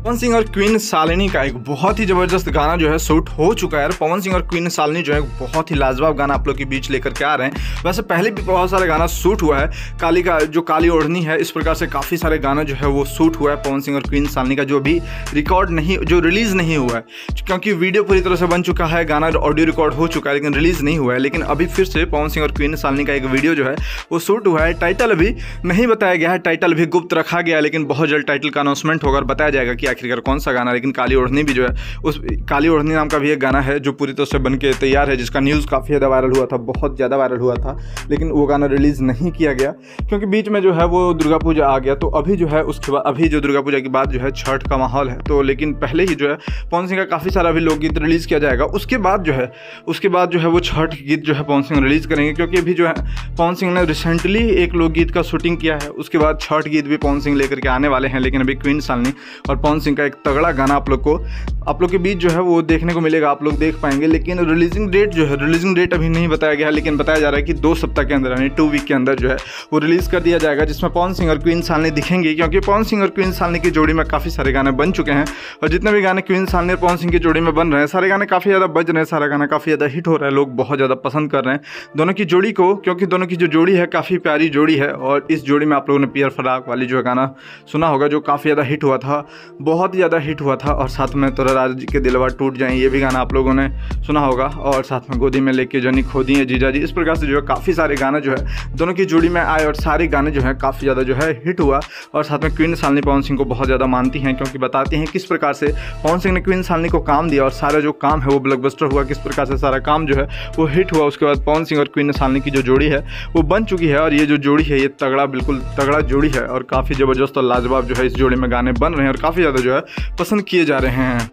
पवन सिंह और क्वीन शालिनी का एक बहुत ही जबरदस्त गाना जो है शूट हो चुका है। पवन सिंह और क्वीन शालिनी जो है बहुत ही लाजवाब गाना आप लोग के बीच लेकर के आ रहे हैं। वैसे पहले भी बहुत सारे गाना शूट हुआ है। काली का जो काली ओढ़नी है, इस प्रकार से काफ़ी सारे गाना जो है वो शूट हुआ है पवन सिंह और क्वीन शालिनी का, जो अभी रिकॉर्ड नहीं, जो रिलीज़ नहीं हुआ है, क्योंकि वीडियो पूरी तरह से बन चुका है, गाना ऑडियो रिकॉर्ड हो चुका है लेकिन रिलीज़ नहीं हुआ है। लेकिन अभी फिर से पवन सिंह और क्वीन शालिनी का एक वीडियो जो है वो शूट हुआ है। टाइटल अभी नहीं बताया गया है, टाइटल भी गुप्त रखा गया है, लेकिन बहुत जल्द टाइटल का अनाउंसमेंट होगा और बताया जाएगा कि आखिरकार कौन सा गाना। लेकिन काली ओढ़नी भी जो है, उस काली ओढ़नी नाम का भी एक गाना है जो पूरी तरह से बन के तैयार है, जिसका न्यूज़ काफ़ी ज़्यादा वायरल हुआ था, बहुत ज़्यादा वायरल हुआ था, लेकिन वो गाना रिलीज़ नहीं किया गया क्योंकि बीच में जो है वो दुर्गा पूजा आ गया। तो अभी जो है उसके बाद, अभी जो दुर्गा पूजा के बाद जो है छठ का माहौल है, तो लेकिन पहले ही जो है पवन सिंह का काफ़ी सारा अभी लोकगीत रिलीज़ किया जाएगा। उसके बाद जो है वो छठ गीत जो है पवन सिंह रिलीज़ करेंगे, क्योंकि अभी जो है पवन सिंह ने रिसेंटली एक लोकगीत का शूटिंग किया है। उसके बाद छठ गीत भी पवन सिंह लेकर के आने वाले हैं, लेकिन अभी क्वीन शालिनी और पवन सिंह का एक तगड़ा गाना आप लोग के बीच जो है वो देखने को मिलेगा, आप लोग देख पाएंगे। लेकिन रिलीजिंग डेट अभी नहीं बताया गया है, लेकिन बताया जा रहा है कि 2 सप्ताह के अंदर, यानी 2 वीक के अंदर जो है वो रिलीज़ कर दिया जाएगा, जिसमें पवन सिंह और क्वीन शालिनी दिखेंगे। क्योंकि पवन सिंह और क्वीन शालिनी की जोड़ी में काफ़ी सारे गाने बन चुके हैं, और जितने भी गाने क्वीन शालिनी और पवन सिंह की जोड़ी में बन रहे हैं, सारे गाने काफ़ी ज़्यादा बज रहे हैं, सारा गाना काफ़ी ज़्यादा हिट हो रहा है, लोग बहुत ज़्यादा पसंद कर रहे हैं दोनों की जोड़ी को, क्योंकि दोनों की जो जोड़ी है काफ़ी प्यारी जोड़ी है। और इस जोड़ी में आप लोगों ने पियर फराक वाली जो गाना सुना होगा, जो काफ़ी ज़्यादा हिट हुआ था, बहुत ज़्यादा हिट हुआ था। और साथ में तोरा राज के दिलवा टूट जाए, ये भी गाना आप लोगों ने सुना होगा। और साथ में गोदी में लेके जनी खोदी है जीजा जी, इस प्रकार से जो है काफ़ी सारे गाना जो है दोनों की जोड़ी में आए, और सारे गाने जो है काफ़ी ज़्यादा जो है हिट हुआ। और साथ में क्वीन शालिनी पवन सिंह को बहुत ज़्यादा मानती हैं, क्योंकि बताती हैं किस प्रकार से पवन सिंह ने क्वीन शालिनी को काम दिया, और सारा जो काम है वो ब्लॉकबस्टर हुआ, किस प्रकार से सारा काम जो है वो हिट हुआ। उसके बाद पवन सिंह और क्वीन शालिनी की जो जोड़ी है वो बन चुकी है, और ये जो जोड़ी है ये तगड़ा, बिल्कुल तगड़ा जोड़ी है, और काफ़ी ज़बरदस्त और लाजवाब जो है इस जोड़ी में गाने बन रहे हैं, और काफ़ी ज़्यादा जो है पसंद किए जा रहे हैं।